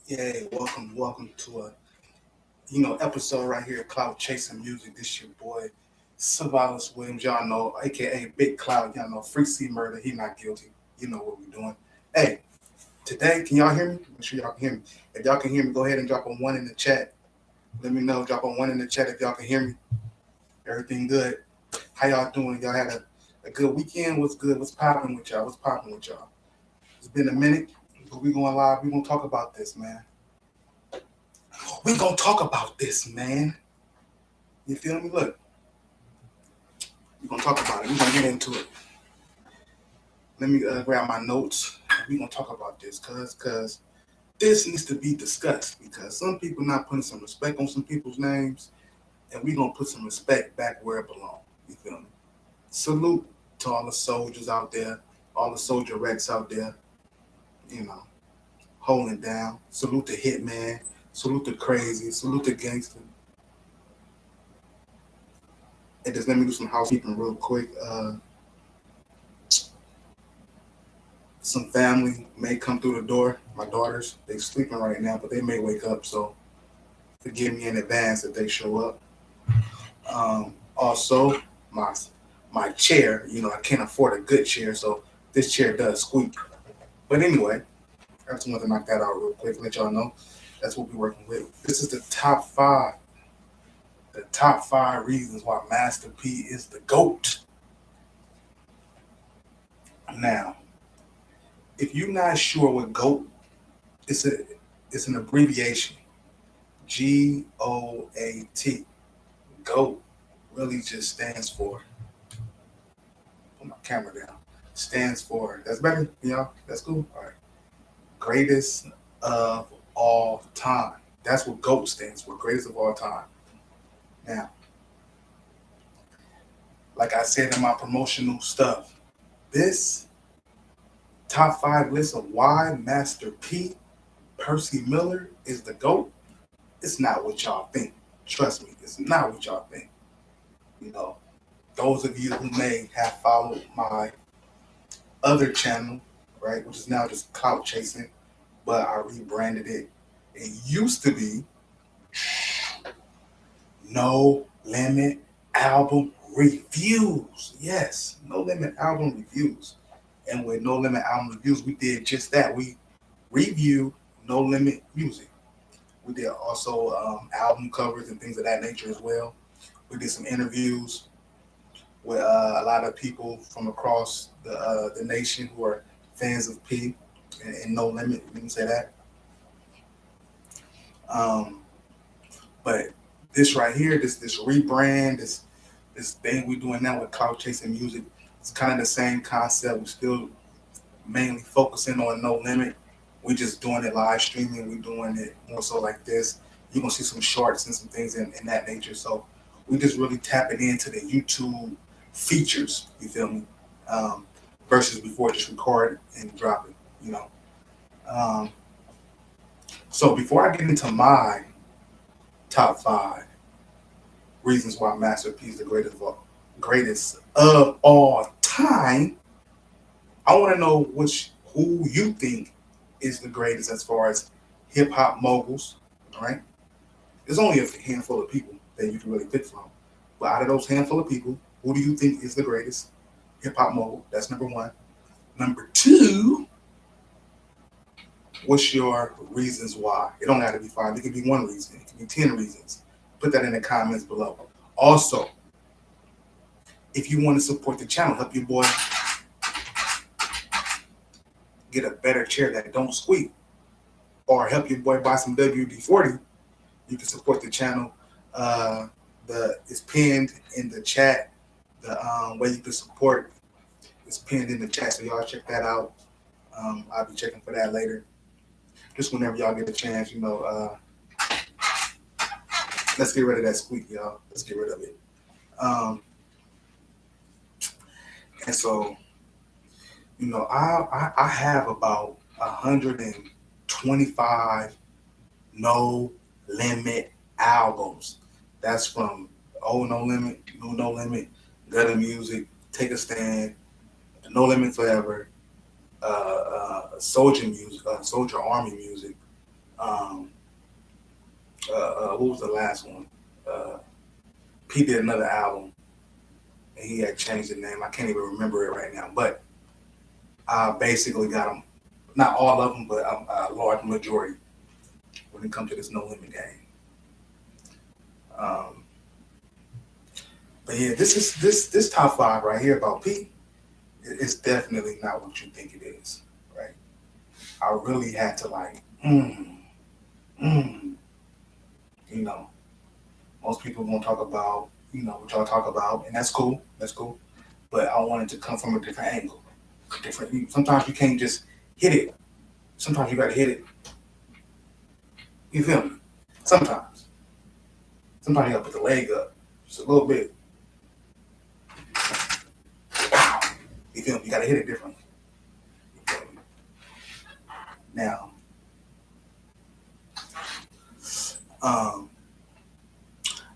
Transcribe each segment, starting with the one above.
Yeah, welcome to a episode right here, Cloud Chasing Music. This your boy, Savalas Williams, y'all know, aka Big Cloud, y'all know, Free C Murder, he not guilty. You know what we doing. Hey, today, can y'all hear me? Make sure y'all can hear me. If y'all can hear me, go ahead and drop a one in the chat. Let me know, drop a one in the chat if y'all can hear me. Everything good. How y'all doing? Y'all had a good weekend? What's good? What's popping with y'all? What's popping with y'all? It's been a minute, but we going live. We gonna talk about this, man. We gonna talk about this, man. You feel me? Look, we gonna talk about it. We gonna get into it. Let me grab my notes. We gonna talk about this, cause this needs to be discussed because some people not putting some respect on some people's names, and we gonna put some respect back where it belongs. You feel me? Salute to all the soldiers out there, all the soldier wrecks out there. You know, holding down. Salute the hitman. Salute the crazy. Salute the gangster. And just let me do some housekeeping real quick. Some family may come through the door. My daughters, they sleeping right now, but they may wake up. So forgive me in advance if they show up. Also, my my chair. I can't afford a good chair, so this chair does squeak. But anyway, I just wanted to knock that out real quick. Let y'all know that's what we're working with. This is the top five. The top five reasons why Master P is the GOAT. Now, if you're not sure what GOAT, it's a it's an abbreviation. GOAT. GOAT really just stands for, put my camera down. Stands for, that's better, y'all? That's cool? All right. Greatest of all time. That's what GOAT stands for, greatest of all time. Now, like I said in my promotional stuff, this top five list of why Master P, Percy Miller, is the GOAT, it's not what y'all think. Trust me, it's not what y'all think. You know, those of you who may have followed my other channel, right, which is now just Clout Chasing, but I rebranded it. It used to be No Limit Album Reviews. Yes, No Limit Album Reviews. And with No Limit Album Reviews, we did just that. We reviewed No Limit music. We did also album covers and things of that nature as well. We did some interviews with a lot of people from across the nation who are fans of P and No Limit. You can say that. Um, but this right here, this rebrand, this thing we're doing now with Cloud Chasing Music, it's kind of the same concept. We're still mainly focusing on No Limit. We're just doing it live streaming. We're doing it more so like this. You're gonna see some shorts and some things in that nature. So we just really tapping into the YouTube features. You feel me? Um, versus before just record and drop it. You know. Um, so before I get into my top five reasons why Master P is the greatest of all time, I want to know who you think is the greatest as far as hip hop moguls, right? There's only a handful of people that you can really pick from. But out of those handful of people, who do you think is the greatest hip hop mogul? That's number one. Number two, what's your reasons why? It don't have to be five. It could be one reason. It could be 10 reasons. Put that in the comments below. Also, if you want to support the channel, help your boy get a better chair that don't squeak, or help your boy buy some WD-40, you can support the channel. It's pinned in the chat. The way you can support is pinned in the chat, so y'all check that out. I'll be checking for that later. Just whenever y'all get a chance, let's get rid of that squeak, y'all. Let's get rid of it. And so, I have about 125 No Limit albums. That's from Old No Limit, New No Limit, Gutter Music, Take a Stand, No Limit Forever, Soldier Music, Soldier Army Music, Um, what was the last one? Uh, P did another album, and he had changed the name. I can't even remember it right now, but I basically got them, not all of them, but a large majority when it comes to this No Limit game. Um, but yeah, this top five right here about P. It's definitely not what you think it is, right? I really had to like, mm, you know, most people gonna talk about, what y'all talk about, and that's cool, that's cool. But I wanted to come from a different angle, different. Sometimes you can't just hit it. Sometimes you gotta hit it. You feel me? Sometimes, sometimes you gotta put the leg up just a little bit. Pow. You feel me? You gotta hit it differently. You feel me? Now, um,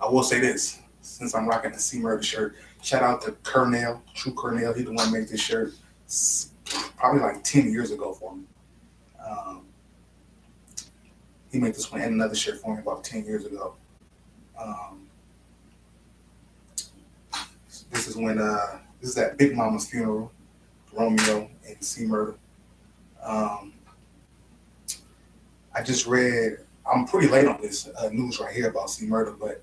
I will say this, since I'm rocking the C Murder shirt, shout out to Kernell, True Kernell. He the one who made this shirt probably like 10 years ago for me. Um, he made this one and another shirt for me about 10 years ago. Um, this is when this is at Big Mama's funeral, Romeo and C Murder. Um, I just read. I'm pretty late on this news right here about C Murder, but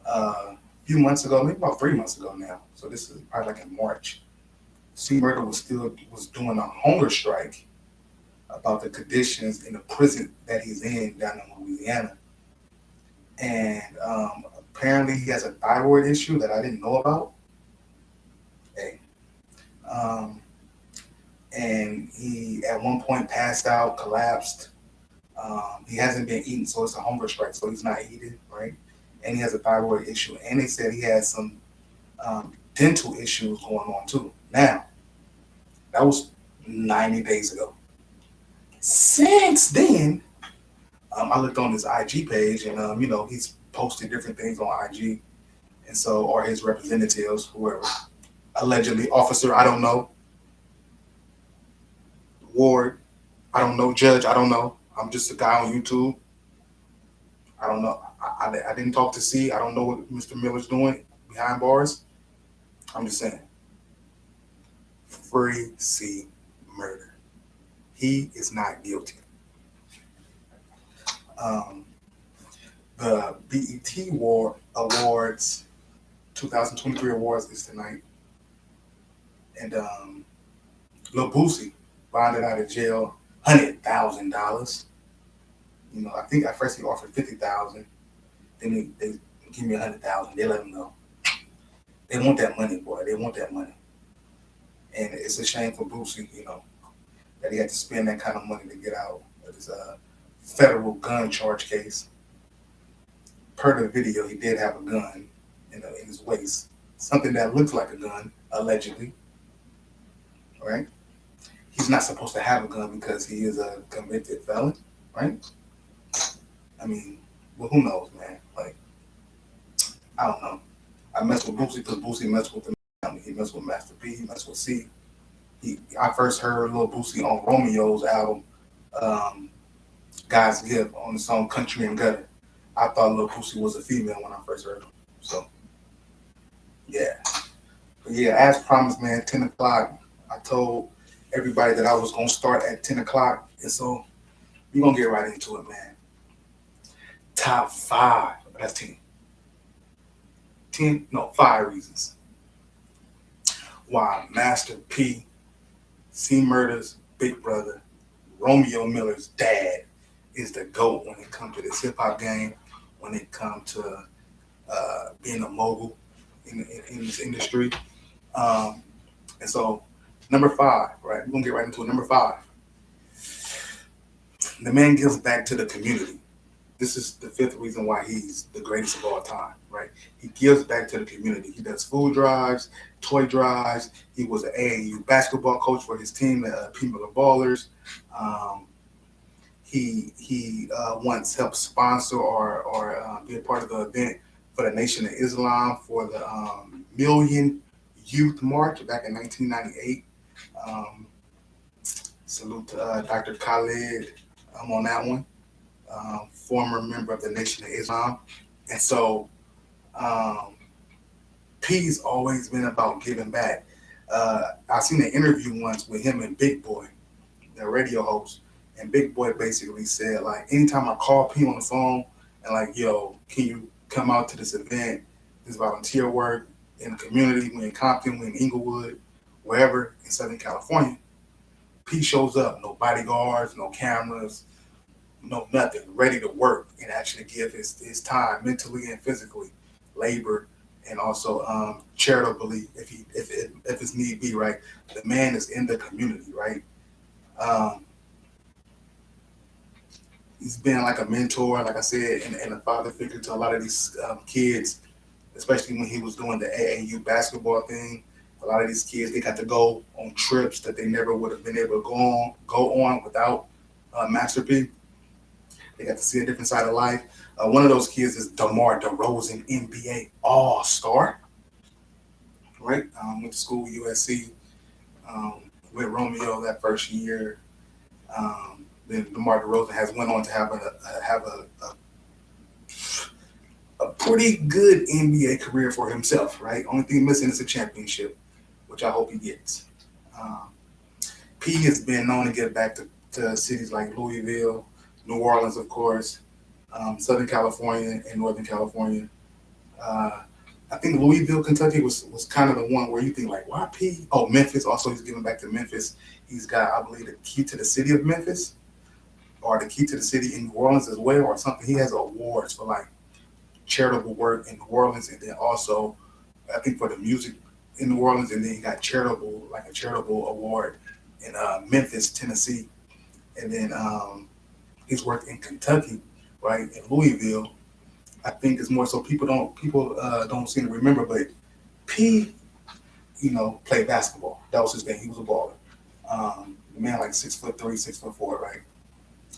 a few months ago, maybe about 3 months ago now. So this is probably like in March. C Murder was doing a hunger strike about the conditions in the prison that he's in down in Louisiana, and apparently he has a thyroid issue that I didn't know about. Hey, um, and he at one point passed out, collapsed. He hasn't been eating, so it's a hunger strike, so he's not eating, right? And he has a thyroid issue, and they said he has some dental issues going on too. Now, that was 90 days ago. Since then, I looked on his IG page, and he's posted different things on IG, and so or his representatives, whoever, allegedly officer, I don't know, ward, I don't know, judge, I don't know. I'm just a guy on YouTube. I don't know. I didn't talk to C. I don't know what Mr. Miller's doing behind bars. I'm just saying, free C Murder. He is not guilty. Um, the BET Awards, 2023 awards is tonight, and Lil Boosie bonded out of jail, $100,000. I think at first he offered 50,000. Then they give me 100,000. They let him know. They want that money, boy. They want that money, and it's a shame for Boosie, that he had to spend that kind of money to get out of his federal gun charge case. Per the video, he did have a gun in his waist, something that looks like a gun, allegedly. Right? He's not supposed to have a gun because he is a convicted felon, right? I mean, well, who knows, man? Like, I don't know. I mess with Boosie because Boosie messed with the family. He messed with Master P. He messed with C. I first heard Lil Boosie on Romeo's album, God's Gift, on the song Country and Gutter. I thought Lil Boosie was a female when I first heard him. So, yeah. But yeah, as promised, man, 10 o'clock, I told everybody that I was going to start at 10 o'clock. And so we're going to get right into it, man. Top 5. That's 10. 5 reasons why Master P, C Murder's big brother, Romeo Miller's dad, is the GOAT when it comes to this hip hop game, when it comes to being a mogul in this industry. And so, number 5, right? We're going to get right into it. Number 5. The man gives back to the community. This is the 5th reason why he's the greatest of all time, right? He gives back to the community. He does food drives, toy drives. He was an AAU basketball coach for his team, the P. Miller Ballers. He once helped sponsor or be a part of the event for the Nation of Islam for the Million Youth March back in 1998. Salute to Dr. Khalid on that one. former member of the Nation of Islam. And so um, P's always been about giving back. I seen an interview once with him and Big Boy, the radio host, and Big Boy basically said like, anytime I call P on the phone and like, yo, can you come out to this event? This volunteer work in the community. We in Compton, we in Inglewood, wherever in Southern California. P shows up, no bodyguards, no cameras, no nothing, ready to work and actually give his time mentally and physically, labor, and also charitably if it's need be, right? The man is in the community, right? Um, he's been like a mentor, like I said, and a father figure to a lot of these kids, especially when he was doing the AAU basketball thing. A lot of these kids, they got to go on trips that they never would have been able to go on without Master P. They got to see a different side of life. One of those kids is DeMar DeRozan, NBA All-Star, right? Went to school USC with Romeo that first year. Then DeMar DeRozan has went on to have a pretty good NBA career for himself, right? Only thing missing is a championship, which I hope he gets. Um, P has been known to get back to cities like Louisville, New Orleans, of course, Southern California, and Northern California. Uh, I think Louisville, Kentucky was kind of the one where you think like, why P? Oh, Memphis. Also, he's giving back to Memphis. He's got, I believe, the key to the city of Memphis or the key to the city in New Orleans as well, or something. He has awards for like charitable work in New Orleans, and then also I think for the music in New Orleans, and then he got a charitable award in Memphis, Tennessee, and then he's worked in Kentucky, right, in Louisville. I think it's more so people don't seem to remember, but P, played basketball. That was his thing. He was a baller. The man like 6'3", 6'4", right?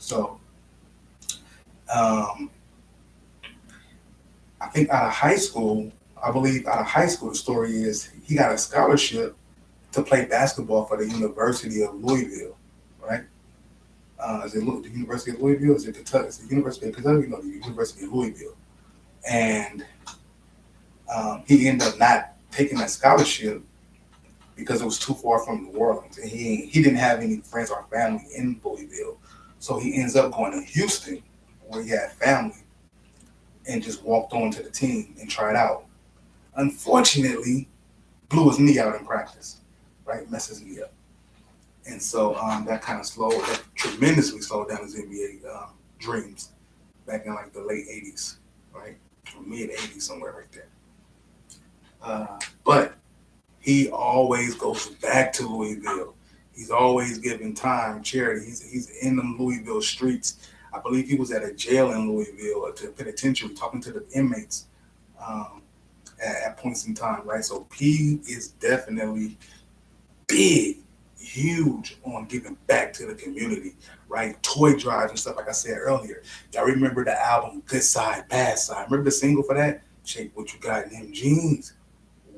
So um, I think out of high school, the story is he got a scholarship to play basketball for the University of Louisville, right? Is it the University of Louisville? Is it Kentucky? Is it the University of Kentucky? No, the University of Louisville. And he ended up not taking that scholarship because it was too far from New Orleans, and he didn't have any friends or family in Louisville, so he ends up going to Houston, where he had family, and just walked on to the team and tried out. Unfortunately, blew his knee out in practice, right? Messed his knee up. And so that tremendously slowed down his NBA dreams back in like the late 80s, right? Or mid 80s, somewhere right there. But he always goes back to Louisville. He's always giving time, charity. He's in them Louisville streets. I believe he was at a jail in Louisville, at the penitentiary, talking to the inmates um, at points in time, right? So P is definitely big, huge on giving back to the community, right? Toy drives and stuff, like I said earlier. Y'all remember the album Good Side, Bad Side? Remember the single for that? Shake What You Got in Them Jeans?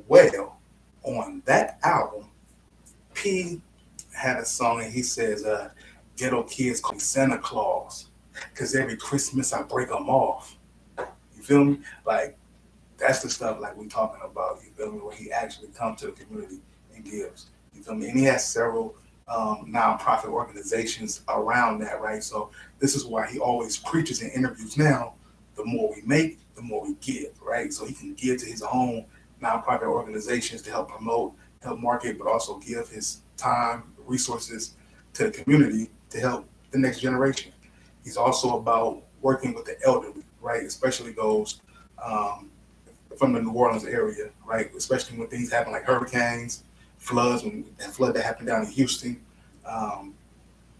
Well, on that album, P had a song and he says, ghetto kids call me Santa Claus because every Christmas I break them off. You feel me? Like, that's the stuff like we talking about, you feel me, where he actually comes to the community and gives. You feel me? And he has several nonprofit organizations around that, right? So this is why he always preaches in interviews now, the more we make, the more we give, right? So he can give to his own nonprofit organizations to help promote, help market, but also give his time, resources to the community to help the next generation. He's also about working with the elderly, right? Especially those from the New Orleans area, right? Especially when things happen like hurricanes, floods, when that flood that happened down in Houston. Um,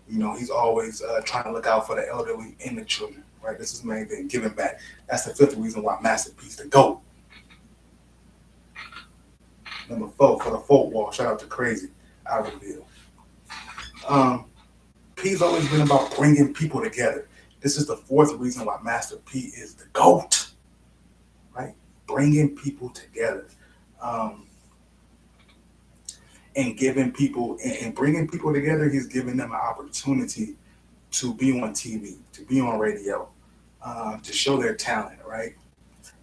he's always trying to look out for the elderly and the children, right? This is the main thing, giving back. That's the fifth reason why Masterpiece, the GOAT. Number 4 for the folk wall. Shout out to Crazy out of Reveal. P's always been about bringing people together. This is the fourth reason why Master P is the GOAT, right? Bringing people together. And giving people and bringing people together, he's giving them an opportunity to be on TV, to be on radio, to show their talent, right?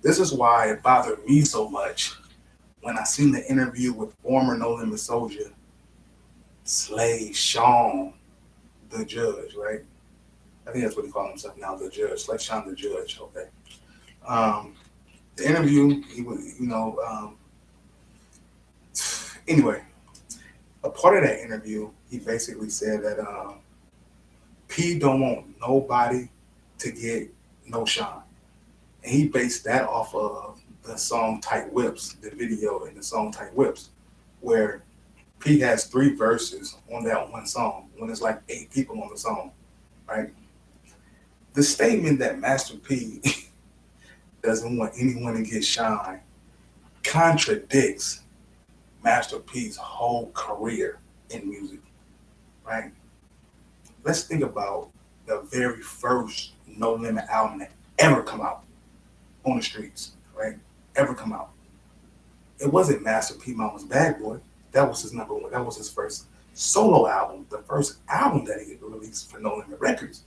This is why it bothered me so much when I seen the interview with former No Limit Soldier, Slay Sean, the Judge, right? I think that's what he calls himself now, the Judge. Slay Sean, the Judge, okay. Um, the interview, he was, anyway, a part of that interview, he basically said that P don't want nobody to get no shine. And he based that off of the song Tight Whips, the video in the song Tight Whips, where P has 3 verses on that one song when it's like 8 people on the song, right? The statement that Master P doesn't want anyone to get shine contradicts Master P's whole career in music, right? Let's think about the very first No Limit album that ever come out on the streets, right? Ever come out. It wasn't Master P Mama's Bad Boy. That was his number one. That was his first solo album. The first album that he released for No Limit Records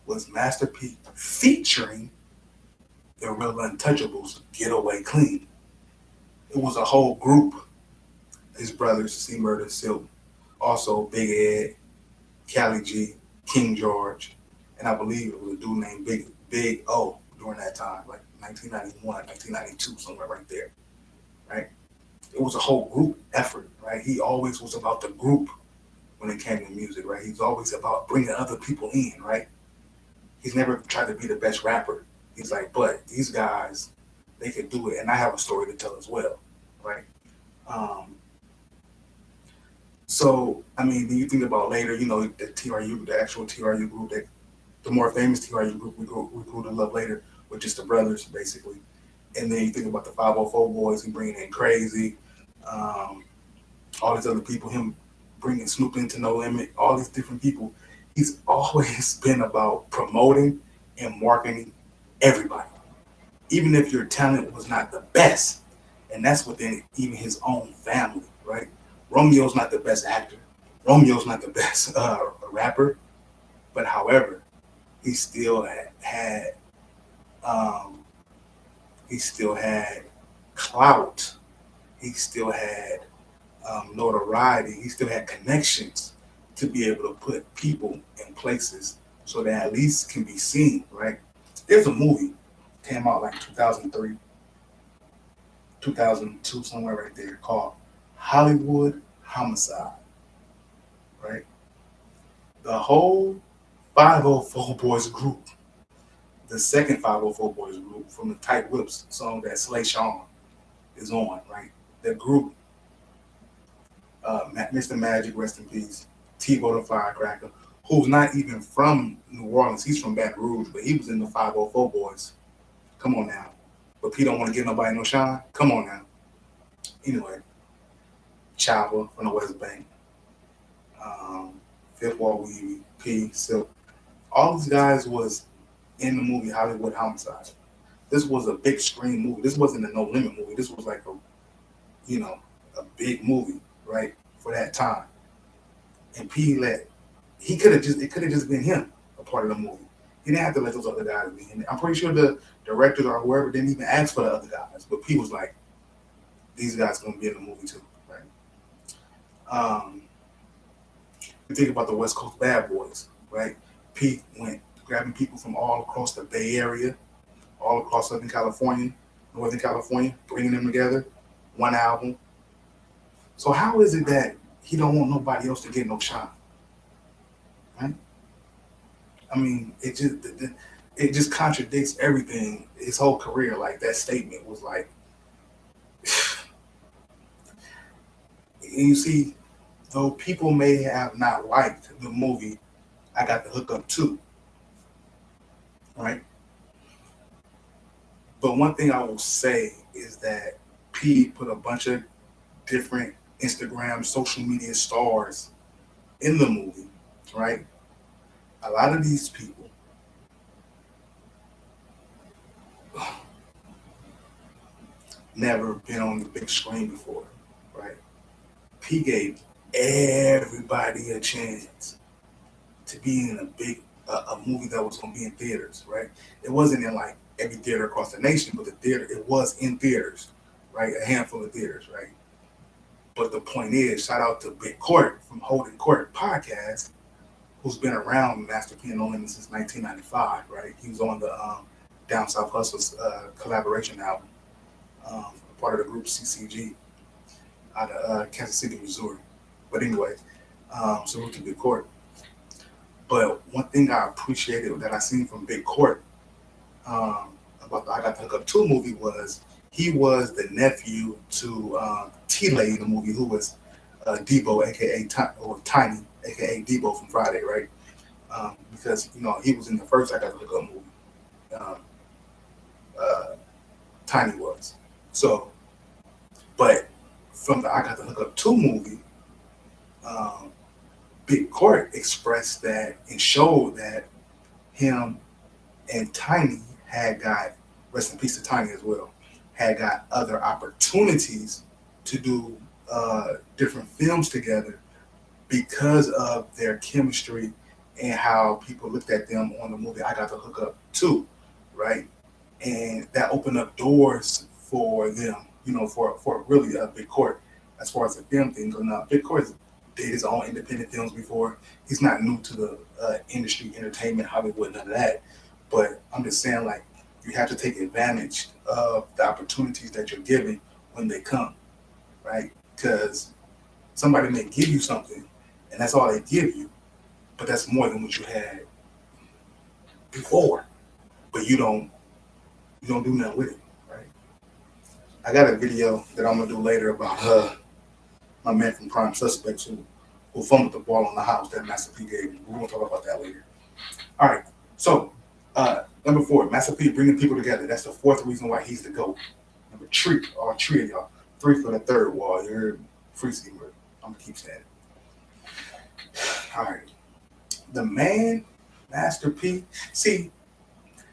was Master P featuring the Real Untouchables, Get Away Clean. It was a whole group. His brothers, C Murder, Silk, also Big Ed, Cali G, King George, and I believe it was a dude named Big O during that time, like 1991, 1992, somewhere right there, right? It was a whole group effort, right? He always was about the group when it came to music, right? He's always about bringing other people in, right? He's never tried to be the best rapper. He's like, but these guys, they can do it, and I have a story to tell as well, right? So, I mean, when you think about later, the TRU, the actual TRU group, the more famous TRU group we grew to love later, with just the brothers, basically. And then you think about the 504 boys and bringing in Crazy, all these other people, him bringing Snoop into No Limit, all these different people. He's always been about promoting and marketing everybody, even if your talent was not the best. And that's within even his own family, right? Romeo's not the best actor. Romeo's not the best rapper. But however, he still had clout. He still had notoriety. He still had connections to be able to put people in places so that at least can be seen, right? There's a movie came out like 2003, 2002, somewhere right there, called Hollywood Homicide, right? The whole 504 Boys group, the second 504 Boys group from the Tight Whips song that Slay Sean is on, right? The group, Mr. Magic, rest in peace, T-Bo the Firecracker, who's not even from New Orleans. He's from Baton Rouge, but he was in the 504 Boys. Come on now. But P don't want to give nobody no shine? Come on now. Anyway, Chopper from the West Bank, Fifth Wall Weavy, P, Silk. All these guys was in the movie Hollywood Homicide. This was a big screen movie. This wasn't a No Limit movie. This was like a big movie, right, for that time. And it could have just been him, a part of the movie. He didn't have to let those other guys be in it. I'm pretty sure the directors or whoever didn't even ask for the other guys, but P was like, these guys gonna be in the movie too, right? You think about the West Coast Bad Boys, right? P went grabbing people from all across the Bay Area, all across Southern California, Northern California, bringing them together, one album. So how is it that he don't want nobody else to get no shine, right? I mean, it just contradicts everything. His whole career, like that statement was like, and you see, though people may have not liked the movie, I Got the Hookup Too, right? But one thing I will say is that P put a bunch of different Instagram, social media stars in the movie, right? A lot of these people never been on the big screen before, right? P gave everybody a chance to be in a big a movie that was going to be in theaters, right? It wasn't in like every theater across the nation, but the theater, it was in theaters, right? A handful of theaters, right? But the point is, shout out to Big Court from Holding Court Podcast, who's been around Master P and No Limit since 1995, right? He was on the Down South Hustles collaboration album, part of the group CCG out of Kansas City, Missouri. But anyway, salute to Big Court. But one thing I appreciated that I seen from Big Court about the I Got the Hook Up 2 movie was he was the nephew to T-Lay in the movie, who was Debo, aka Tiny, aka Debo from Friday, right? Because you know he was in the first I Got the Hook Up movie. Um, Tiny was. So, but from the I Got the Hook Up 2 movie, Big Court expressed that and showed that him and Tiny had got, rest in peace to Tiny as well, had got other opportunities to do different films together because of their chemistry and how people looked at them on the movie I Got the Hook Up 2, right? And that opened up doors for them, you know, for really Big Court as far as the film thing goes. Now, Big Court did his own independent films before. He's not new to the industry, entertainment, Hollywood, none of that. But I'm just saying, like, you have to take advantage of the opportunities that you're given when they come, right? Because somebody may give you something, and that's all they give you, but that's more than what you had before. But you don't do nothing with it, right? I got a video that I'm gonna do later about my man from Prime Suspects who fumbled the ball on the house that Master P gave me. We're gonna talk about that later. All right, so number 4, Master P bringing people together. That's the 4th reason why he's the GOAT. Number 3, or 3 of y'all. 3 for the 3rd wall. You're free steamer. I'm gonna keep saying it. All right, the man, Master P. See,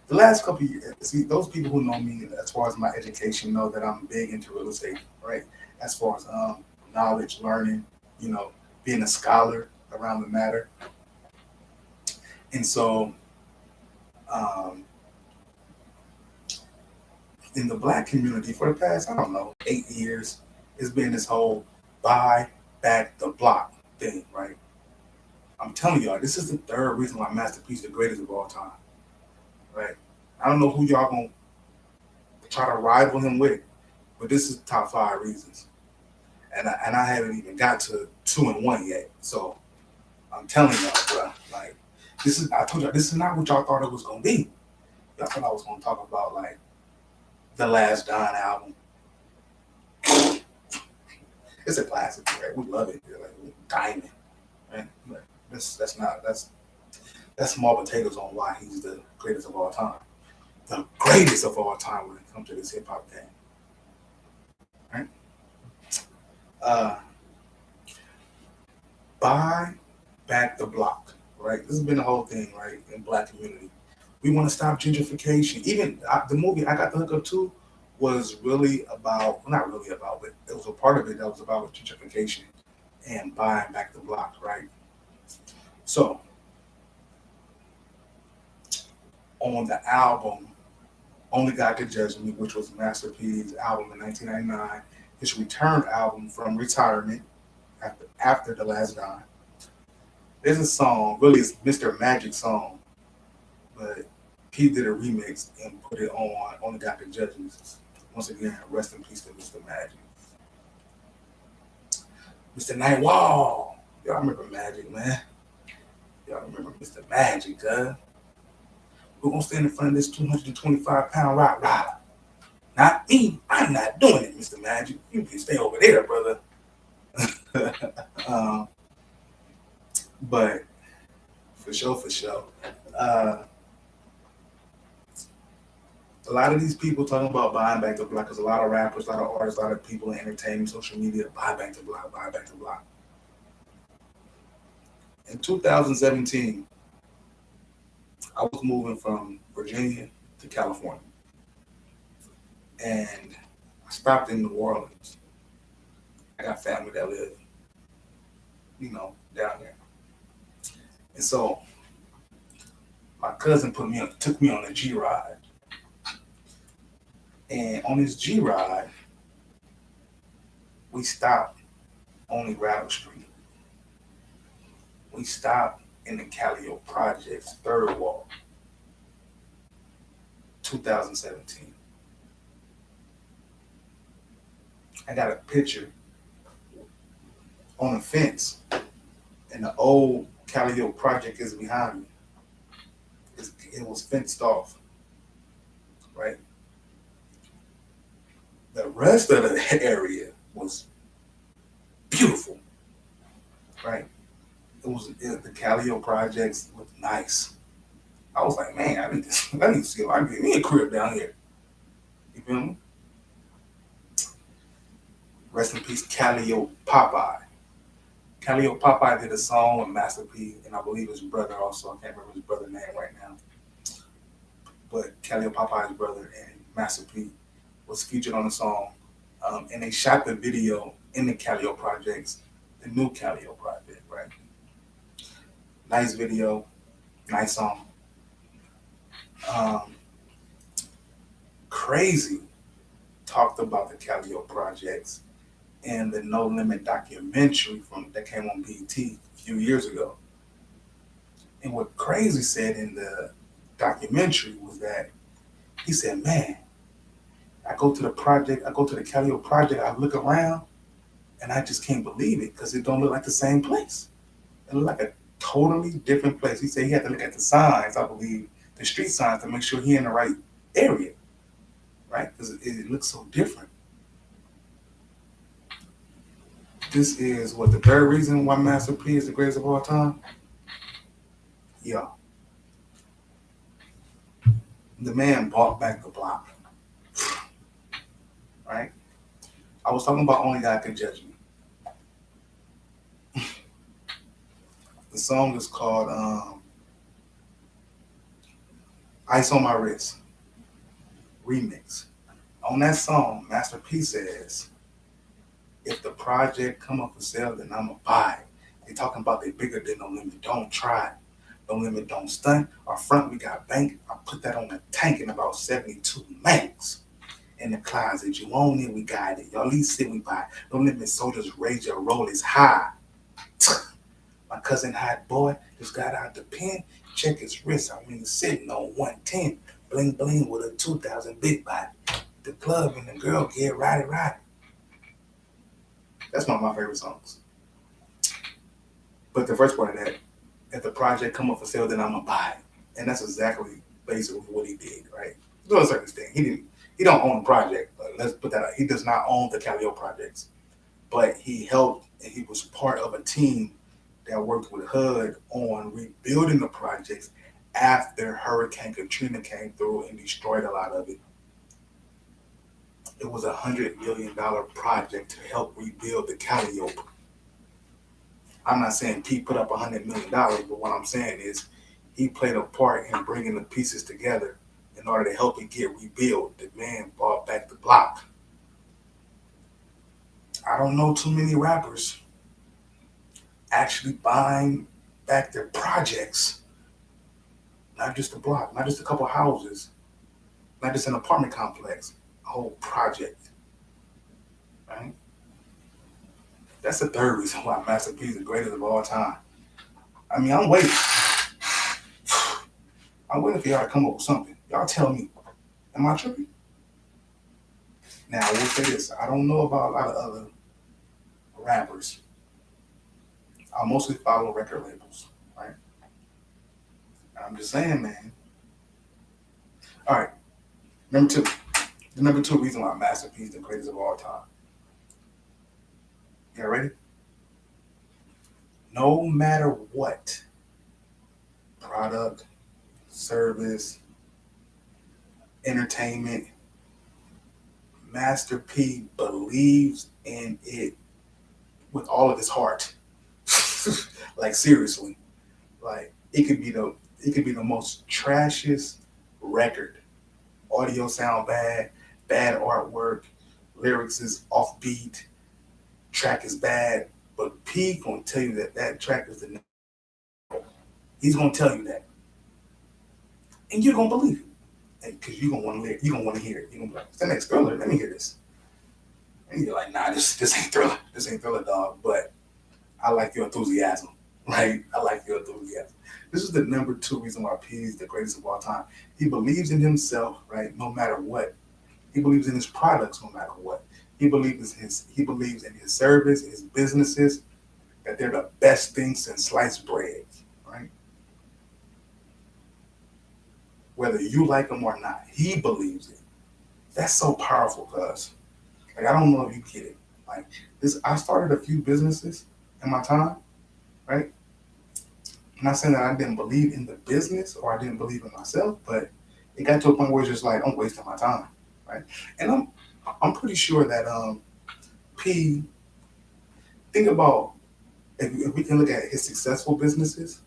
the last couple of years, those people who know me as far as my education know that I'm big into real estate, right? As far as knowledge, learning, you know, being a scholar around the matter. And so in the Black community for the past, I don't know, 8 years, it's been this whole buy back the block thing, right? I'm telling y'all, this is the 3rd reason why Master P is the greatest of all time, right? I don't know who y'all gonna try to rival him with, but this is the top 5 reasons. And I haven't even got to 2 and 1 yet. So I'm telling y'all, bro, like, I told y'all, this is not what y'all thought it was gonna be. Y'all thought I was gonna talk about like the last Don album. It's a classic, right? We love it. Like Diamond, right? But that's small potatoes on why he's the greatest of all time. The greatest of all time when it comes to this hip hop thing. Right? Buy back the block, right? This has been the whole thing, right, in Black community. We want to stop gentrification. Even the movie I Got the Hook Up 2 was really about, well, not really about, but it was a part of it that was about gentrification and buying back the block, right? So on the album Only God Could Judge Me, which was Master P's album in 1999, his return album from retirement after The Last Don, there's a song, really it's Mr. Magic song, but P did a remix and put it on Only God Could Judge Me. Once again, rest in peace to Mr. Magic. Mr. Nightwall. Y'all remember Magic, man. Y'all remember Mr. Magic, huh? We're going to stand in front of this 225-pound rock. Not me. I'm not doing it, Mr. Magic. You can stay over there, brother. But for sure. A lot of these people talking about buying back the block, because a lot of rappers, a lot of artists, a lot of people in entertainment, social media, buy back the block. In 2017, I was moving from Virginia to California. And I stopped in New Orleans. I got family that live, down there. And so My cousin took me on a G ride, and on this G ride, we stopped on Rattle Street. We stopped in the Callio Projects, third wall, 2017. I got a picture on a fence, and the old Callio Project is behind me. It was fenced off, right? The rest of the area was beautiful, right? The Callio projects looked nice. I was like, man, I need to see if I can get me a crib down here. You feel me? Rest in peace, Callio Popeye. Callio Popeye did a song with Master P, and I believe his brother also. I can't remember his brother's name right now. But Callio Popeye's brother and Master P was featured on the song. And they shot the video in the Callio projects, the new Callio project, right? Nice video, nice song. Crazy talked about the Callio projects and the No Limit documentary that came on BET a few years ago. And what Crazy said in the documentary was that he said, man, I go to the Callio project, I look around, and I just can't believe it because it don't look like the same place. It looked like a totally different place. He said he had to look at the signs, I believe, the street signs to make sure he in the right area, right? Because it looks so different. This is the third reason why Master P is the greatest of all time? Yeah. The man bought back the block, right? I was talking about Only God Can Judge Me. The song is called Ice on My Wrist, remix. On that song, Master P says, if the project come up for sale, then I'ma buy it. They talking about they bigger than No Limit, don't try. No Limit don't stunt. Our front, we got bank. I put that on the tank in about 72 max. In the closet, you own it, we got it. Y'all lease it, we buy. No Limit soldiers rage, your roll is high. My cousin Hot Boy just got out the pen. Check his wrist, I mean, sitting on 110. Bling bling with a 2000 big body. The club and the girl get roddy. That's one of my favorite songs. But the first part of that, if the project come up for sale, then I'm gonna buy it. And that's exactly basically what he did, right? To a certain extent. He don't own the project, but let's put that out. He does not own the Callio projects. But he helped and he was part of a team that worked with HUD on rebuilding the projects after Hurricane Katrina came through and destroyed a lot of it. It was $100 million project to help rebuild the Callio. I'm not saying Pete put up $100 million, but what I'm saying is he played a part in bringing the pieces together in order to help it get rebuilt. The man bought back the block. I don't know too many rappers actually buying back their projects. Not just a block, not just a couple houses, not just an apartment complex, a whole project, right? That's the third reason why Master P is the greatest of all time. I mean, I'm waiting. I'm waiting for y'all to come up with something. Y'all tell me, am I tripping? Now, I will say this. I don't know about a lot of other rappers. I mostly follow record labels, right? I'm just saying, man. All right, number two. The number two reason why Master P is the greatest of all time. Y'all ready? No matter what product, service, entertainment, Master P believes in it with all of his heart. Like seriously. Like it could be the most trashiest record. Audio sound bad artwork, lyrics is offbeat, track is bad, but P gonna tell you that track is the next. He's gonna tell you that. and you're gonna believe it because you're gonna want to hear. You're gonna want to hear it. You're gonna be like, "It's the next Thriller. Let me hear this." And you're like, "Nah, this ain't Thriller. This ain't Thriller, dog." But I like your enthusiasm, right? I like your enthusiasm. This is the number two reason why P is the greatest of all time. He believes in himself, right? No matter what. He believes in his products, no matter what. He believes in his service, his businesses, that they're the best thing since sliced bread, right? Whether you like them or not, he believes it. That's so powerful, cuz. Like, I don't know if you get it. Like this, I started a few businesses in my time, right? I'm not saying that I didn't believe in the business or I didn't believe in myself, but it got to a point where it's just like I'm wasting my time, right? And I'm pretty sure that P, think about, if we can look at his successful businesses,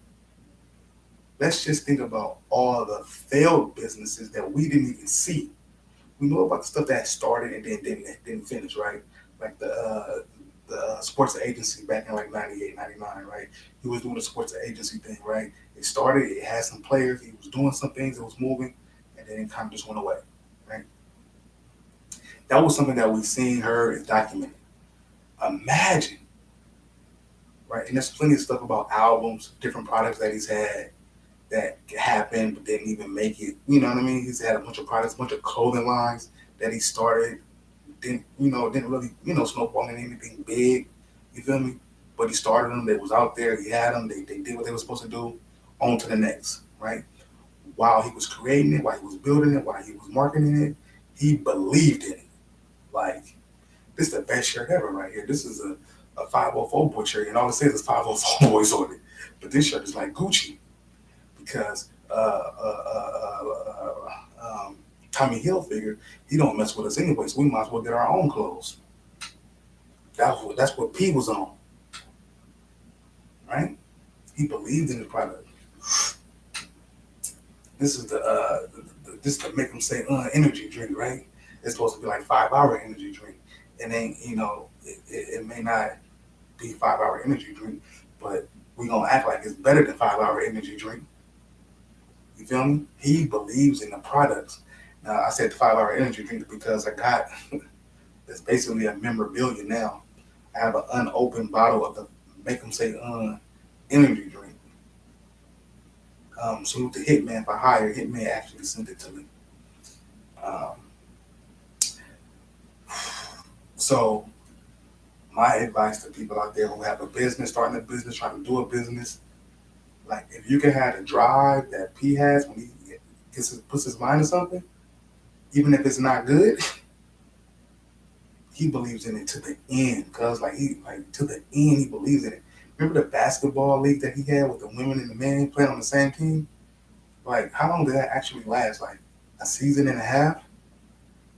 let's just think about all the failed businesses that we didn't even see. We know about the stuff that started and then didn't finish, right? Like the sports agency back in like 98, 99, right? He was doing the sports agency thing, right? It started, it had some players, he was doing some things, it was moving, and then it kind of just went away, right? That was something that we've seen, heard, and documented. Imagine, right? And there's plenty of stuff about albums, different products that he's had that happened but didn't even make it. You know what I mean? He's had a bunch of products, a bunch of clothing lines that he started. Didn't really, snowball in anything big. You feel me? But he started them. They was out there. He had them. They did what they were supposed to do. On to the next, right? While he was creating it, while he was building it, while he was marketing it, he believed in it. Like, this is the best shirt ever right here. This is a 504 boy shirt, and all it says is 504 boys on it. But this shirt is like Gucci because Tommy Hilfiger, he don't mess with us anyway, so we might as well get our own clothes. That's what P was on, right? He believed in the product. This is this to make them say energy drink, right? It's supposed to be like 5 hour energy drink. It ain't, it may not be 5 hour energy drink, but we gonna act like it's better than 5 hour energy drink. You feel me? He believes in the products. Now I said the 5 hour energy drink because I got it's basically a memorabilia now. I have an unopened bottle of the make them say energy drink. Salute to Hitman for hire. Hitman actually sent it to me. Um, so my advice to people out there who have a business, starting a business, trying to do a business, like if you can have the drive that P has when he puts his mind to something, even if it's not good, he believes in it to the end. Cause like to the end he believes in it. Remember the basketball league that he had with the women and the men playing on the same team? Like how long did that actually last? Like a season and a half?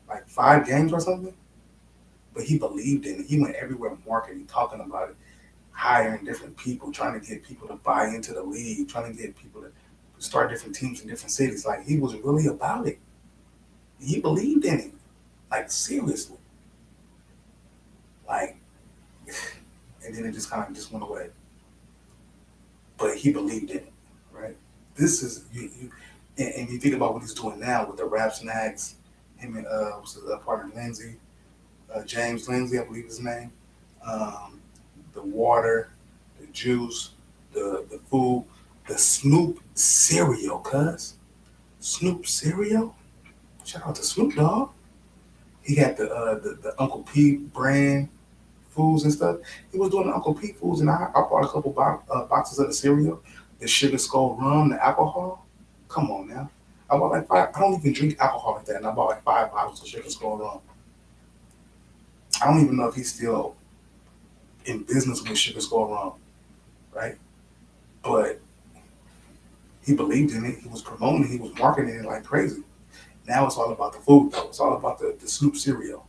Like 5 games or something? But he believed in it. He went everywhere marketing, talking about it, hiring different people, trying to get people to buy into the league, trying to get people to start different teams in different cities. Like he was really about it. He believed in it. Like seriously. Like, and then it just kind of just went away. But he believed in it, right? This is and you think about what he's doing now with the rap snacks. Him and what's his partner Lindsay, James Lindsay, I believe his name. Um, the water, the juice, the food, the Snoop cereal, cuz Snoop cereal. Shout out to Snoop Dogg. He got the Uncle P brand foods and stuff. He was doing the Uncle P foods, and I bought a couple boxes of the cereal, the sugar skull rum, the alcohol. Come on now. I bought like 5. I don't even drink alcohol like that, and I bought like 5 bottles of sugar skull rum. I don't even know if he's still in business with sugar skull rum, right? But he believed in it. He was promoting it. He was marketing it like crazy. Now it's all about the food, though. It's all about the Snoop cereal.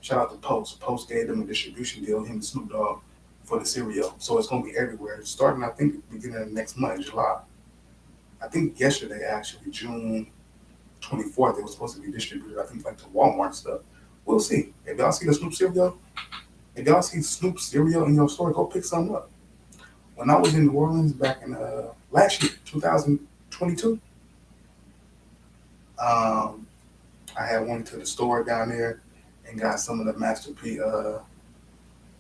Shout out to Post. Post gave them a distribution deal, him and Snoop Dogg, for the cereal. So it's going to be everywhere. Starting, I think, beginning of next month, July. I think yesterday, actually, June 24th, it was supposed to be distributed, I think, like to Walmart stuff. We'll see. If y'all see the Snoop cereal, if y'all see Snoop cereal in your store, go pick some up. When I was in New Orleans back in last year, 2022, Um, I had went to the store down there and got some of the Masterpiece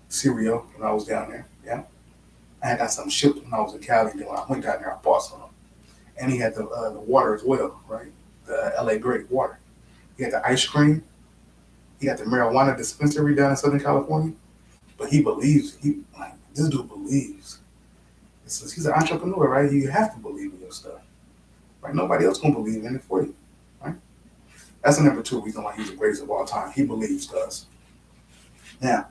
cereal when I was down there. Yeah, I had got some shipped when I was in Cali. Then when I went down there, I bought some, and he had the water as well, right? The LA Great water. He had the ice cream. He had the marijuana dispensary down in Southern California. But he believes this dude believes. He's an entrepreneur, right? You have to believe in your stuff, right? Nobody else gonna believe in it for you, right? That's the number two reason why he's the greatest of all time. He believes us. Now,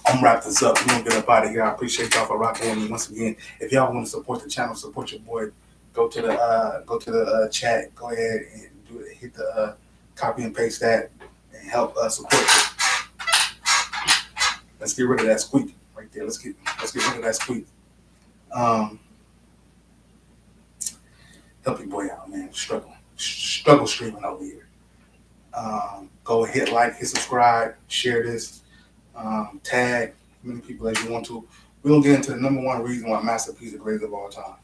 I'm gonna wrap this up. We're gonna get up out of here. I appreciate y'all for rocking with me once again. If y'all want to support the channel, support your boy, go to the chat. Go ahead and do it. Hit the copy and paste that and help support. Let's get rid of that squeak right there. Let's get rid of that squeak. Um, help your boy out, man. Struggle streaming over here. Go hit like, hit subscribe, share this, tag as many people as you want to. We're gonna get into the number one reason why Masterpiece is the greatest of all time.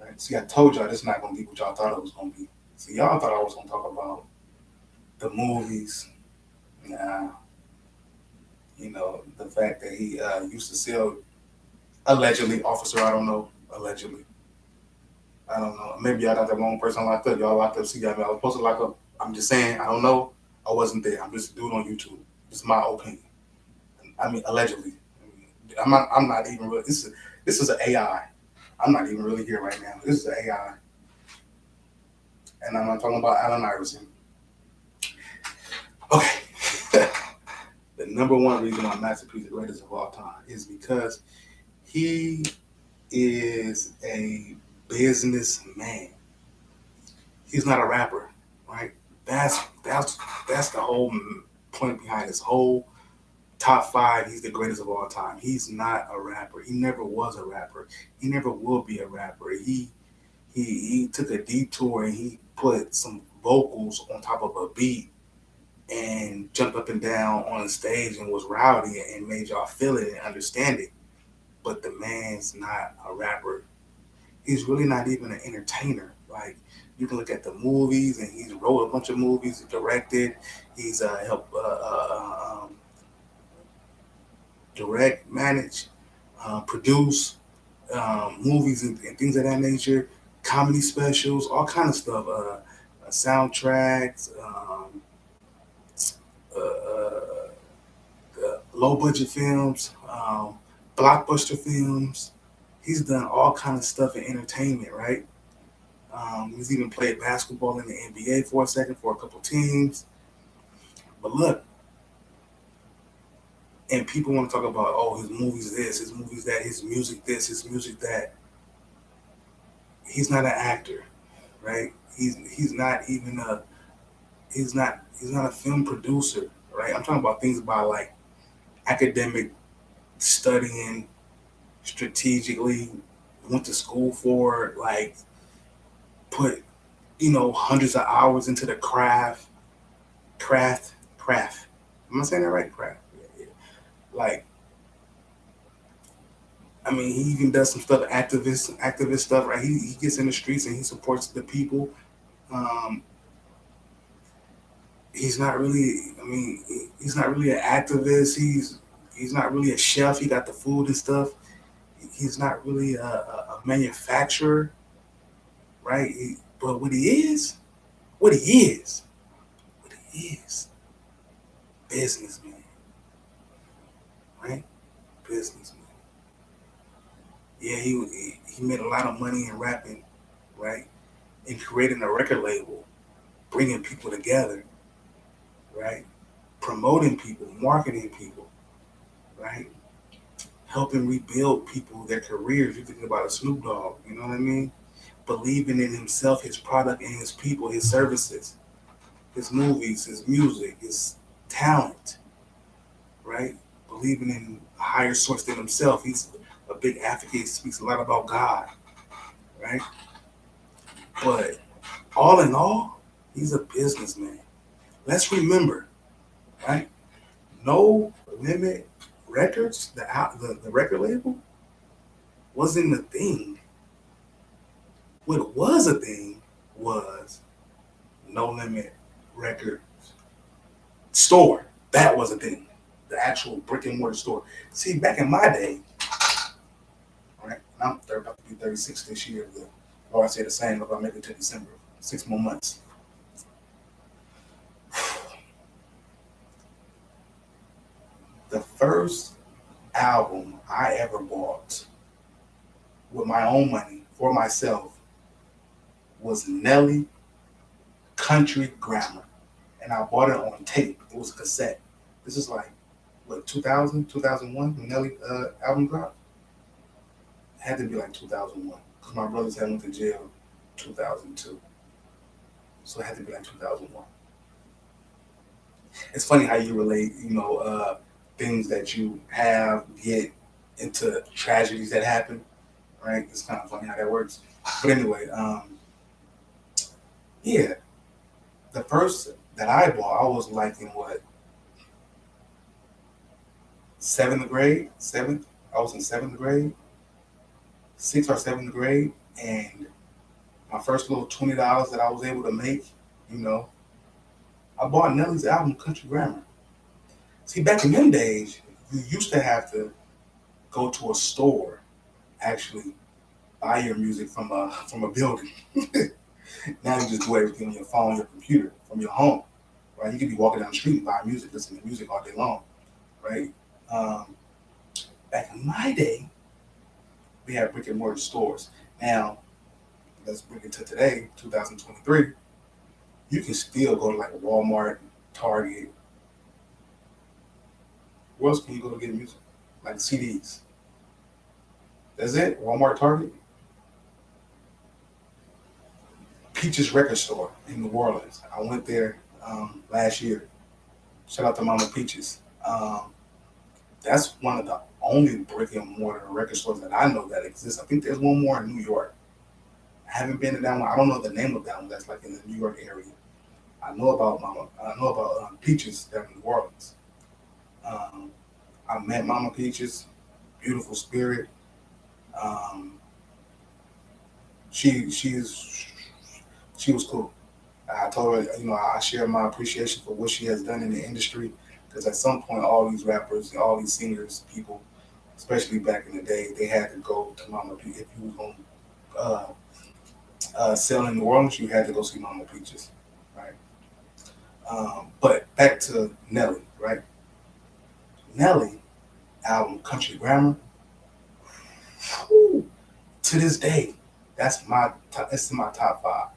Right? See, I told y'all this is not gonna be what y'all thought it was gonna be. See, y'all thought I was gonna talk about the movies. Nah, the fact that he used to sell allegedly, officer, I don't know, allegedly. I don't know. Maybe I got the wrong person locked up. Y'all locked up. See, I was supposed to lock up. I'm just saying, I don't know. I wasn't there. I'm just a dude on YouTube. It's my opinion. I mean, allegedly. I'm not even really. This is an AI. I'm not even really here right now. This is an AI, and I'm not talking about Allen Iverson. Okay. The number one reason why Masterpiece is the greatest of all time is because he is a businessman. He's not a rapper, right? That's the whole point behind his whole top five. He's the greatest of all time. He's not a rapper. He never was a rapper. He never will be a rapper. He took a detour and he put some vocals on top of a beat and jumped up and down on the stage and was rowdy and made y'all feel it and understand it. But the man's not a rapper. He's really not even an entertainer. Like, you can look at the movies, and he's wrote a bunch of movies, directed, he's helped direct, manage, produce movies and things of that nature, comedy specials, all kind of stuff, soundtracks, low budget films, blockbuster films. He's done all kind of stuff in entertainment, right? He's even played basketball in the NBA for a second for a couple teams. But look, and people want to talk about, oh, his movies this, his movies that, his music this, his music that. He's not an actor, right? He's not even he's not a film producer, right? I'm talking about things about like academic studying, strategically, went to school for, like, put hundreds of hours into the craft. Am I saying that right? Craft. Yeah. Like, I mean, he even does some stuff, activist stuff, right? He gets in the streets and he supports the people. Um, he's not really. I mean, he's not really an activist. He's not really a chef. He got the food and stuff. He's not really a manufacturer, right? But what he is, businessman, right? Businessman. Yeah, he made a lot of money in rapping, right? And creating a record label, bringing people together, right? Promoting people, marketing people, right? Helping rebuild people, their careers. You're thinking about a Snoop Dogg, you know what I mean? Believing in himself, his product, and his people, his services, his movies, his music, his talent, right? Believing in a higher source than himself. He's a big advocate, speaks a lot about God, right? But all in all, he's a businessman. Let's remember, right? No Limit Records, the record label, wasn't a thing. What was a thing was No Limit Record store. That was a thing. The actual brick and mortar store. See, back in my day, right? I'm about to be 36 this year. Or I say the same if I make it to December. 6 more months. The first album I ever bought with my own money for myself was Nelly Country Grammar. And I bought it on tape. It was a cassette. This is like, what, 2000, 2001 when Nelly album dropped? It had to be like 2001 because my brothers had went to jail 2002. So it had to be like 2001. It's funny how you relate, things that you have get into tragedies that happen, right? It's kind of funny how that works. But anyway, yeah, the first that I bought, I was like in what, seventh grade? Seventh? I was in seventh grade, sixth or seventh grade, and my first little $20 that I was able to make, I bought Nelly's album Country Grammar. See, back in them days, you used to have to go to a store, actually buy your music from a building. Now you just do everything on your phone, your computer, from your home, right? You could be walking down the street and buy music, listening to music all day long, right? Back in my day, we had brick and mortar stores. Now, let's bring it to today, 2023. You can still go to like Walmart, Target. Where else can you go to get music? Like CDs. That's it? Walmart, Target? Peach's Record Store in New Orleans. I went there last year. Shout out to Mama Peaches. That's one of the only brick and mortar record stores that I know that exists. I think there's one more in New York. I haven't been to that one. I don't know the name of that one. That's like in the New York area. I know about Peaches down in New Orleans. I met Mama Peaches, beautiful spirit. She was cool. I told her, I share my appreciation for what she has done in the industry. Because at some point, all these rappers, all these singers, people, especially back in the day, they had to go to Mama Peaches. If you was going to sell in New Orleans, you had to go see Mama Peaches, right? But back to Nelly, right? Nelly album Country Grammar. Whew, to this day, that's in my top five.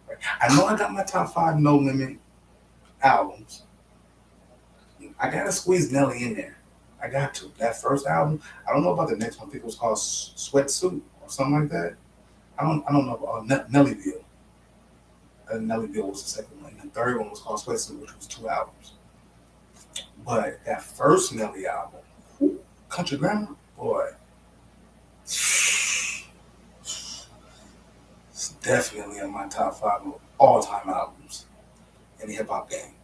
Right? I know I got my top five No Limit albums. I gotta squeeze Nelly in there. I got to. That first album, I don't know about the next one. I think it was called Sweatsuit or something like that. I don't know about Nellyville. Nellyville was the second one. And the third one was called Sweatsuit, which was 2 albums. But that first Nelly album, Country Grammar, boy, it's definitely in my top 5 of all-time albums in the hip-hop game.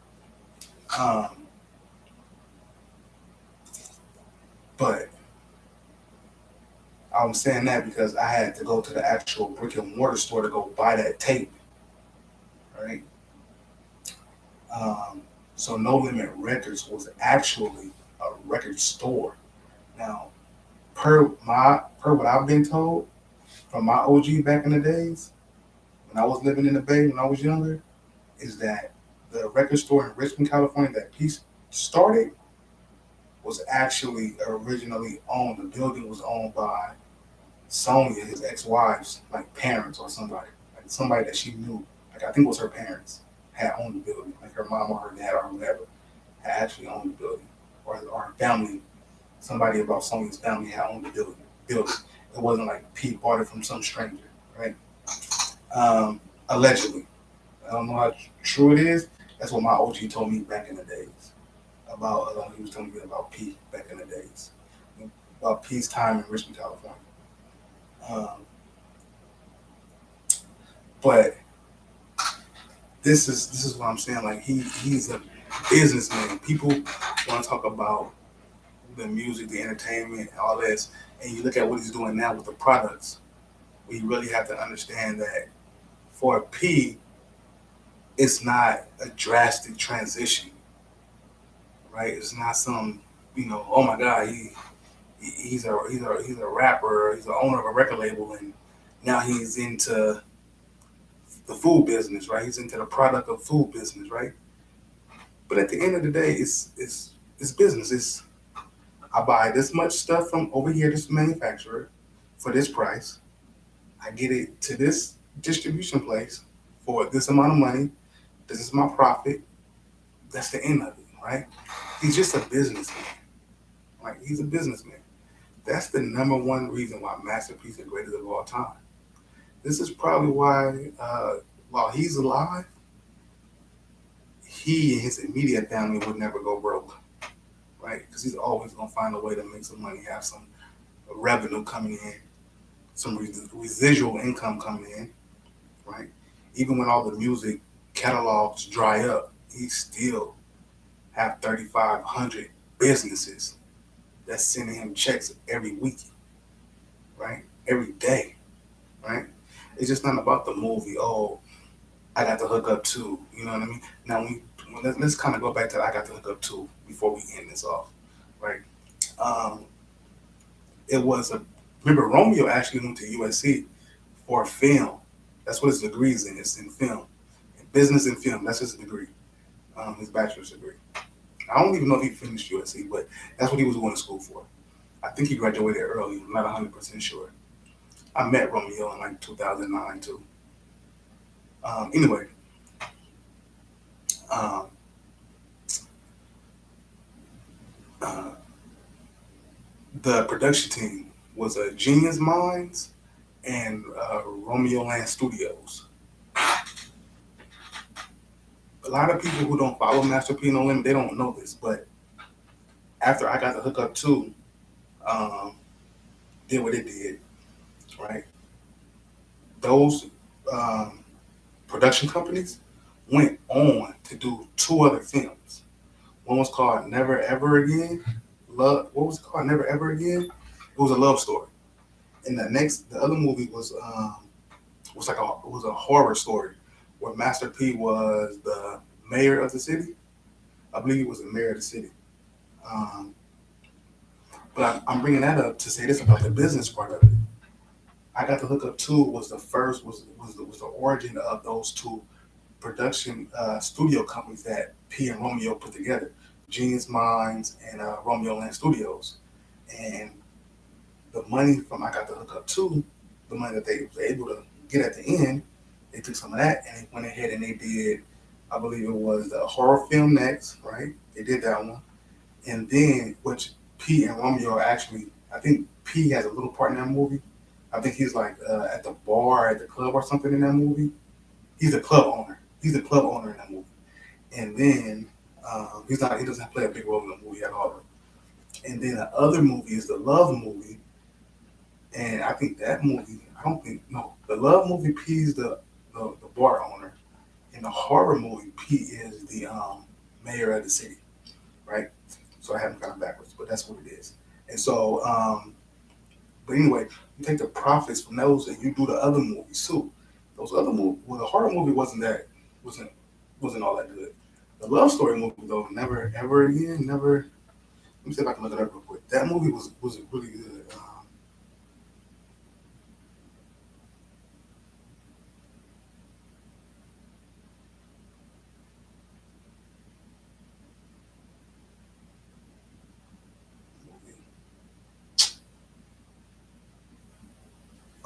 But I'm saying that because I had to go to the actual brick and mortar store to go buy that tape, right? So No Limit Records was actually a record store. Now, per what I've been told from my OG back in the days, when I was living in the Bay when I was younger, is that the record store in Richmond, California that Peace started was actually originally owned. The building was owned by Sonia, his ex-wife's like parents or somebody that she knew. Like I think it was her parents had owned the building. Like her mom or her dad or whoever had actually owned the building, or her family. Somebody about Sonia's family had owned the building. It wasn't like Pete bought it from some stranger, right? Allegedly. I don't know how true it is. That's what my OG told me back in the days. About he was telling me about Pete back in the days. About Pete's time in Richmond, California. But this is what I'm saying. Like he's a businessman. People want to talk about the music, the entertainment, all this, and you look at what he's doing now with the products. We really have to understand that For P, it's not a drastic transition, right? It's not some, oh my God, he's a rapper, he's the owner of a record label, and now he's into the food business, right? He's into the product of food business, right? But at the end of the day, it's business. It's I buy this much stuff from over here, this manufacturer, for this price. I get it to this distribution place for this amount of money. This is my profit. That's the end of it, right? He's just a businessman. Like he's a businessman. That's the number one reason why Masterpiece is the greatest of all time. This is probably why, while he's alive, he and his immediate family would never go broke, right? Because he's always gonna find a way to make some money, have some revenue coming in, some residual income coming in, right? Even when all the music catalogs dry up, he still have 3,500 businesses that's sending him checks every week, right? Every day, right? It's just not about the movie. Oh, I got to hook up too. You know what I mean? Now let's kind of go back to I got to hook up too before we end this off, right? Um, it was a remember Romeo actually went to USC for film. That's what his degree's in. It's in film, business and film. That's his degree, his bachelor's degree. I don't even know if he finished USC, but that's what he was going to school for. I think he graduated early. I'm not 100% sure. I met Romeo in like 2009 too. Anyway, um, uh, the production team was a Genius Minds and Romeo Land Studios. A lot of people who don't follow Master P No Limit, they don't know this, but after I got the hook up too, um, did what it did, right? Those um, production companies went on to do two other films. One was called Never Ever Again. Love. What was it called? Never Ever Again. It was a love story. And the other movie was a horror story where Master P was the mayor of the city. I believe he was the mayor of the city. Um, but I'm bringing that up to say this about the business part of it. I got the hook up too. Was the first was the origin of those two production studio companies that P and Romeo put together, Genius Minds and Romeo Land Studios. And the money from I got the hook up too, the money that they were able to get at the end, they took some of that and they went ahead and they did, I believe it was the horror film next, right? They did that one. And then, which P and Romeo actually, I think P has a little part in that movie. I think he's like at the bar, at the club or something in that movie. He's a club owner. He's a club owner in that movie. And then he's not. He doesn't play a big role in the movie at all. And then the other movie is the Love movie, and I think that movie. I don't think no. The Love movie, P is the bar owner, and the horror movie, P is the mayor of the city, right? So I have them kind of backwards, but that's what it is. And so, but anyway, you take the profits from those and you do the other movies too. Those other movies, well, the horror movie wasn't wasn't all that good. The love story movie though, Never Ever Again, never. Let me see if I can look it up real quick. That movie was really good.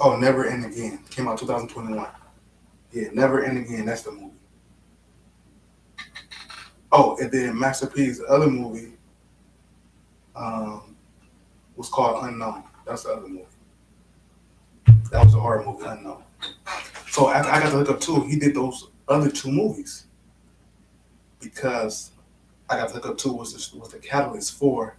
Oh, Never End Again came out 2021. Yeah, Never End Again. That's the movie. Oh, and then Master P's other movie um, was called Unknown. That's the other movie. That was a horror movie, Unknown. So after I got to hook up too, he did those other two movies because I got to hook up too was the catalyst for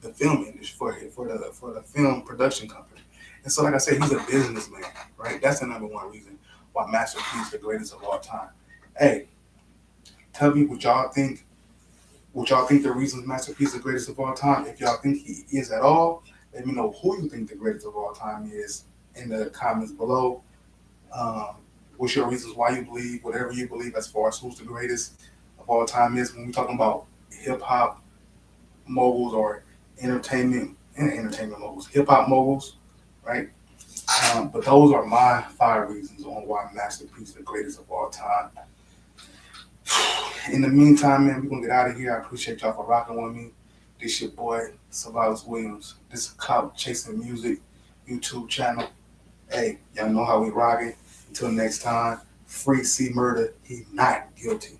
the film industry for the film production company. And so, like I said, he's a businessman, right? That's the number one reason why Master P is the greatest of all time. Hey, tell me what y'all think. What y'all think the reason Master P is the greatest of all time? If y'all think he is at all, let me know who you think the greatest of all time is in the comments below. Um, What's your reasons why you believe whatever you believe as far as who's the greatest of all time is when we're talking about hip hop moguls or entertainment moguls, hip hop moguls, right? But those are my 5 reasons on why Master P is the greatest of all time. In the meantime, man, we're gonna get out of here. I appreciate y'all for rocking with me. This your boy, Savalas Williams. This is Clout Chasing Music YouTube channel. Hey, y'all know how we rocking. Until next time, free C murder, he not guilty.